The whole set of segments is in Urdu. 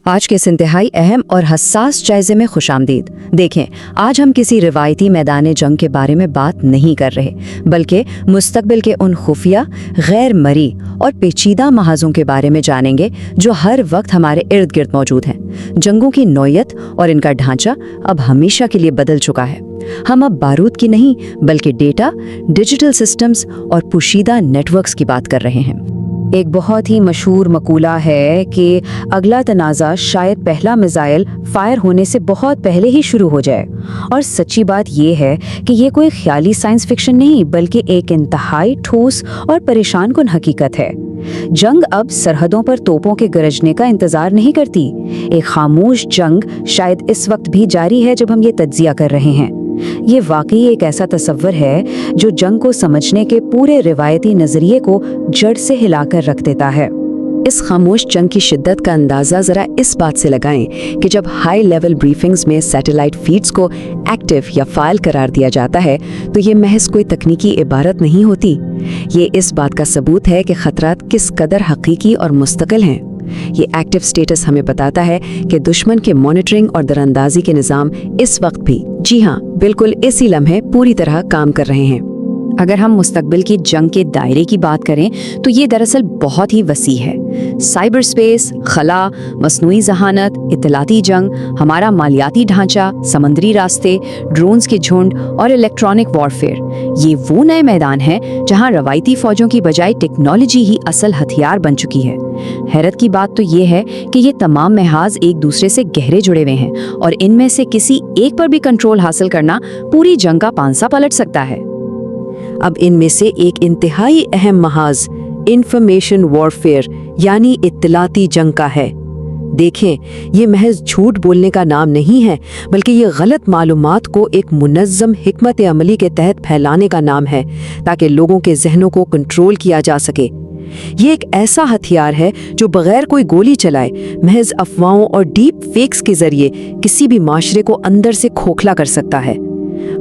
آج کے اس انتہائی اہم اور حساس جائزے میں خوش آمدید۔ دیکھیں، آج ہم کسی روایتی میدان جنگ کے بارے میں بات نہیں کر رہے، بلکہ مستقبل کے ان خفیہ، غیر مرئی اور پیچیدہ محاذوں کے بارے میں جانیں گے جو ہر وقت ہمارے ارد گرد موجود ہیں۔ جنگوں کی نوعیت اور ان کا ڈھانچہ اب ہمیشہ کے لیے بدل چکا ہے۔ ہم اب بارود کی نہیں، بلکہ ڈیٹا، ڈیجیٹل سسٹمز اور پوشیدہ نیٹ ورکس کی بات کر رہے ہیں۔ ایک بہت ہی مشہور مقولہ ہے کہ اگلا تنازع شاید پہلا میزائل فائر ہونے سے بہت پہلے ہی شروع ہو جائے، اور سچی بات یہ ہے کہ یہ کوئی خیالی سائنس فکشن نہیں، بلکہ ایک انتہائی ٹھوس اور پریشان کن حقیقت ہے۔ جنگ اب سرحدوں پر توپوں کے گرجنے کا انتظار نہیں کرتی۔ ایک خاموش جنگ شاید اس وقت بھی جاری ہے جب ہم یہ تجزیہ کر رہے ہیں۔ یہ واقعی ایک ایسا تصور ہے جو جنگ کو سمجھنے کے پورے روایتی نظریے کو جڑ سے ہلا کر رکھ دیتا ہے۔ اس خاموش جنگ کی شدت کا اندازہ ذرا اس بات سے لگائیں کہ جب ہائی لیول بریفنگز میں سیٹلائٹ فیڈز کو ایکٹیو یا فائل قرار دیا جاتا ہے تو یہ محض کوئی تکنیکی عبارت نہیں ہوتی، یہ اس بات کا ثبوت ہے کہ خطرات کس قدر حقیقی اور مستقل ہیں۔ یہ ایکٹیو سٹیٹس ہمیں بتاتا ہے کہ دشمن کے مانیٹرنگ اور دراندازی کے نظام اس وقت بھی، جی ہاں، بالکل اسی لمحے پوری طرح کام کر رہے ہیں۔ اگر ہم مستقبل کی جنگ کے دائرے کی بات کریں تو یہ دراصل بہت ہی وسیع ہے۔ سائبر سپیس، خلا، مصنوعی ذہانت، اطلاعاتی جنگ، ہمارا مالیاتی ڈھانچہ، سمندری راستے، ڈرونز کے جھنڈ اور الیکٹرانک وارفیئر، یہ وہ نئے میدان ہیں جہاں روایتی فوجوں کی بجائے ٹیکنالوجی ہی اصل ہتھیار بن چکی ہے۔ حیرت کی بات تو یہ ہے کہ یہ تمام محاذ ایک دوسرے سے گہرے جڑے ہوئے ہیں، اور ان میں سے کسی ایک پر بھی کنٹرول حاصل کرنا پوری جنگ کا پانسا پلٹ سکتا ہے۔ اب ان میں سے ایک انتہائی اہم محاذ انفارمیشن وارفیئر یعنی اطلاعاتی جنگ کا ہے۔ دیکھیں، یہ محض جھوٹ بولنے کا نام نہیں ہے، بلکہ یہ غلط معلومات کو ایک منظم حکمت عملی کے تحت پھیلانے کا نام ہے تاکہ لوگوں کے ذہنوں کو کنٹرول کیا جا سکے۔ یہ ایک ایسا ہتھیار ہے جو بغیر کوئی گولی چلائے محض افواہوں اور ڈیپ فیکس کے ذریعے کسی بھی معاشرے کو اندر سے کھوکھلا کر سکتا ہے۔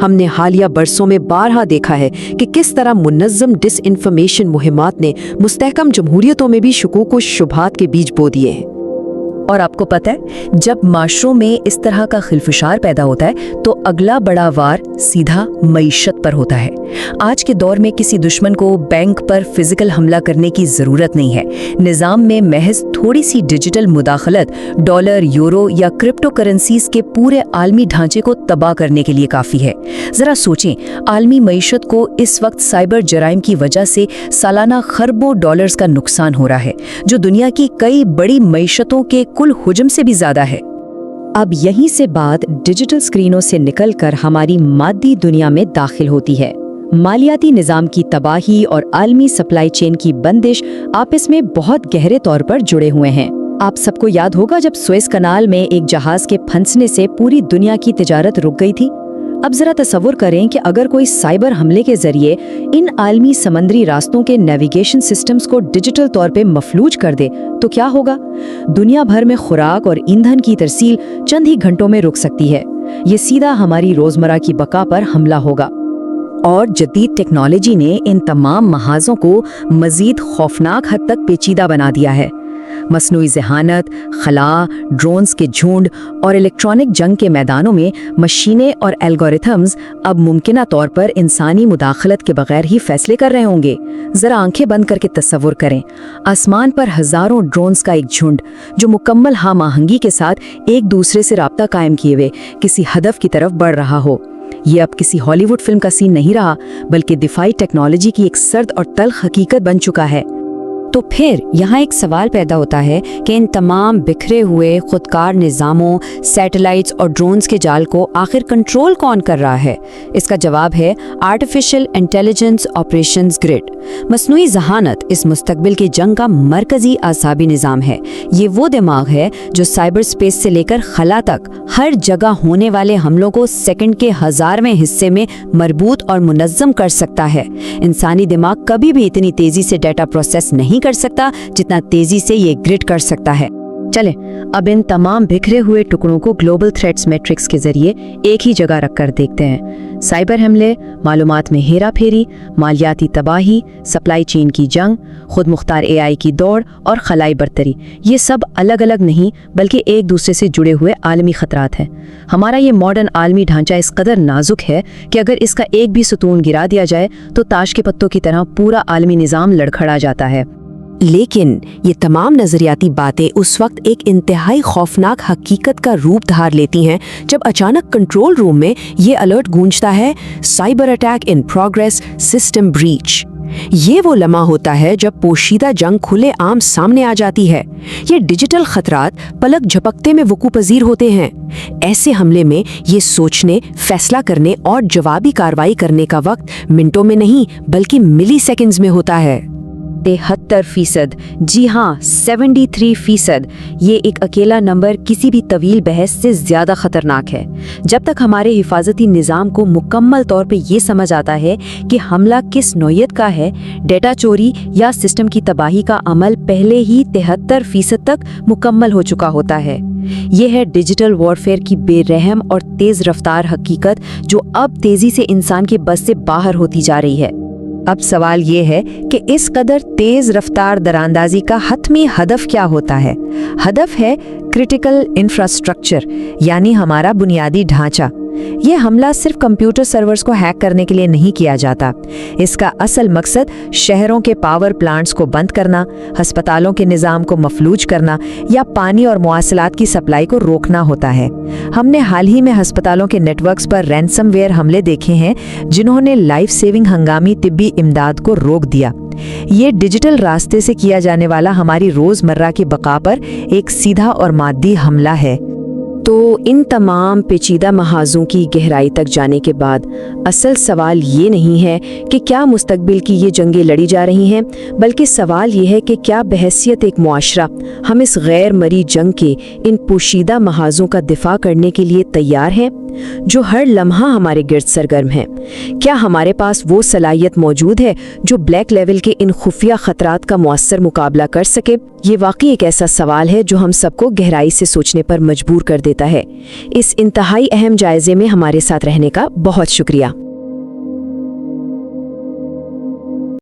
ہم نے حالیہ برسوں میں بارہا دیکھا ہے کہ کس طرح منظم ڈس انفارمیشن مہمات نے مستحکم جمہوریتوں میں بھی شکوک و شبہات کے بیج بو دیے ہیں۔ اور آپ کو پتہ ہے، جب معاشروں میں اس طرح کا خلفشار پیدا ہوتا ہے تو اگلا بڑا وار سیدھا معیشت پر ہوتا ہے۔ آج کے دور میں کسی دشمن کو بینک پر فزیکل حملہ کرنے کی ضرورت نہیں ہے۔ نظام میں محض تھوڑی سی ڈیجیٹل مداخلت ڈالر، یورو یا کرپٹو کرنسیز کے پورے عالمی ڈھانچے کو تباہ کرنے کے لیے کافی ہے۔ ذرا سوچیں، عالمی معیشت کو اس وقت سائبر جرائم کی وجہ سے سالانہ خربوں ڈالرز کا نقصان ہو رہا ہے، جو دنیا کی کئی بڑی معیشتوں کے کل حجم سے بھی زیادہ ہے۔ اب یہیں سے بات ڈیجیٹل سکرینوں سے نکل کر ہماری مادی دنیا میں داخل ہوتی ہے۔ مالیاتی نظام کی تباہی اور عالمی سپلائی چین کی بندش آپس میں بہت گہرے طور پر جڑے ہوئے ہیں۔ آپ سب کو یاد ہوگا جب سوئز کنال میں ایک جہاز کے پھنسنے سے پوری دنیا کی تجارت رک گئی تھی۔ اب ذرا تصور کریں کہ اگر کوئی سائبر حملے کے ذریعے ان عالمی سمندری راستوں کے نیویگیشن سسٹمز کو ڈیجیٹل طور پہ مفلوج کر دے تو کیا ہوگا؟ دنیا بھر میں خوراک اور ایندھن کی ترسیل چند ہی گھنٹوں میں رک سکتی ہے۔ یہ سیدھا ہماری روزمرہ کی بقا پر حملہ ہوگا۔ اور جدید ٹیکنالوجی نے ان تمام محاذوں کو مزید خوفناک حد تک پیچیدہ بنا دیا ہے۔ مصنوعی ذہانت، خلا، ڈرونز کے جھنڈ اور الیکٹرانک جنگ کے میدانوں میں مشینیں اور الگورتھمز اب ممکنہ طور پر انسانی مداخلت کے بغیر ہی فیصلے کر رہے ہوں گے۔ ذرا آنکھیں بند کر کے تصور کریں، آسمان پر ہزاروں ڈرونز کا ایک جھنڈ جو مکمل ہم آہنگی کے ساتھ ایک دوسرے سے رابطہ قائم کیے ہوئے کسی ہدف کی طرف بڑھ رہا ہو۔ یہ اب کسی ہالی ووڈ فلم کا سین نہیں رہا، بلکہ دفاعی ٹیکنالوجی کی ایک سرد اور تلخ حقیقت بن چکا ہے۔ تو پھر یہاں ایک سوال پیدا ہوتا ہے کہ ان تمام بکھرے ہوئے خودکار نظاموں، سیٹلائٹس اور ڈرونز کے جال کو آخر کنٹرول کون کر رہا ہے؟ اس کا جواب ہے آرٹیفیشل انٹیلیجنس آپریشنز گرڈ۔ مصنوعی ذہانت اس مستقبل کی جنگ کا مرکزی اعصابی نظام ہے۔ یہ وہ دماغ ہے جو سائبر سپیس سے لے کر خلا تک ہر جگہ ہونے والے حملوں کو سیکنڈ کے 1000ویں حصے میں مربوط اور منظم کر سکتا ہے۔ انسانی دماغ کبھی بھی اتنی تیزی سے ڈیٹا پروسیس نہیں کر سکتا جتنا تیزی سے یہ گرڈ کر سکتا ہے۔ چلیں اب ان تمام بکھرے ہوئے ٹکڑوں کو گلوبل تھریٹس میٹرکس کے ذریعے ایک ہی جگہ رکھ کر دیکھتے ہیں۔ سائبر حملے، معلومات میں ہیرا پھیری، مالیاتی تباہی، سپلائی چین کی جنگ، خود مختار AI کی دوڑ اور خلائی برتری، یہ سب الگ الگ نہیں بلکہ ایک دوسرے سے جڑے ہوئے عالمی خطرات ہیں۔ ہمارا یہ ماڈرن عالمی ڈھانچہ اس قدر نازک ہے کہ اگر اس کا ایک بھی ستون گرا دیا جائے تو تاش کے پتوں کی طرح پورا عالمی نظام لڑکھڑا جاتا ہے۔ لیکن یہ تمام نظریاتی باتیں اس وقت ایک انتہائی خوفناک حقیقت کا روپ دھار لیتی ہیں جب اچانک کنٹرول روم میں یہ الرٹ گونجتا ہے، cyber attack in progress, system breach. یہ وہ لمحہ ہوتا ہے جب پوشیدہ جنگ کھلے عام سامنے آ جاتی ہے۔ یہ ڈیجیٹل خطرات پلک جھپکتے میں وقوع پذیر ہوتے ہیں۔ ایسے حملے میں یہ سوچنے، فیصلہ کرنے اور جوابی کارروائی کرنے کا وقت منٹوں میں نہیں بلکہ ملی سیکنڈز میں ہوتا ہے۔ 73%، جی ہاں 73%، یہ ایک اکیلا نمبر کسی بھی طویل بحث سے زیادہ خطرناک ہے۔ جب تک ہمارے حفاظتی نظام کو مکمل طور پہ یہ سمجھ آتا ہے کہ حملہ کس نوعیت کا ہے، ڈیٹا چوری یا سسٹم کی تباہی کا عمل پہلے ہی 73% تک مکمل ہو چکا ہوتا ہے۔ یہ ہے ڈیجیٹل وارفیئر کی بے رحم اور تیز رفتار حقیقت جو اب تیزی سے انسان کے بس سے باہر ہوتی جا رہی ہے۔ اب سوال یہ ہے کہ اس قدر تیز رفتار دراندازی کا حتمی ہدف کیا ہوتا ہے؟ ہدف ہے کرٹیکل انفراسٹرکچر، یعنی ہمارا بنیادی ڈھانچہ۔ یہ حملہ صرف کمپیوٹر سرورز کو ہیک کرنے کے لیے نہیں کیا جاتا۔ اس کا اصل مقصد شہروں کے پاور پلانٹس کو بند کرنا، ہسپتالوں کے نظام کو مفلوج کرنا یا پانی اور مواصلات کی سپلائی کو روکنا ہوتا ہے۔ ہم نے حال ہی میں ہسپتالوں کے نیٹ ورکس پر رینسم ویئر حملے دیکھے ہیں جنہوں نے لائف سیونگ ہنگامی طبی امداد کو روک دیا۔ یہ ڈیجیٹل راستے سے کیا جانے والا ہماری روزمرہ کی بقا پر ایک سیدھا اور مادی حملہ ہے۔ تو ان تمام پیچیدہ محاذوں کی گہرائی تک جانے کے بعد اصل سوال یہ نہیں ہے کہ کیا مستقبل کی یہ جنگیں لڑی جا رہی ہیں، بلکہ سوال یہ ہے کہ کیا بحیثیت ایک معاشرہ ہم اس غیر مری جنگ کے ان پوشیدہ محاذوں کا دفاع کرنے کے لیے تیار ہیں جو ہر لمحہ ہمارے گرد سرگرم ہیں؟ کیا ہمارے پاس وہ صلاحیت موجود ہے جو بلیک لیول کے ان خفیہ خطرات کا مؤثر مقابلہ کر سکے؟ یہ واقعی ایک ایسا سوال ہے جو ہم سب کو گہرائی سے سوچنے پر مجبور کر دیتا ہے۔ اس انتہائی اہم جائزے میں ہمارے ساتھ رہنے کا بہت شکریہ۔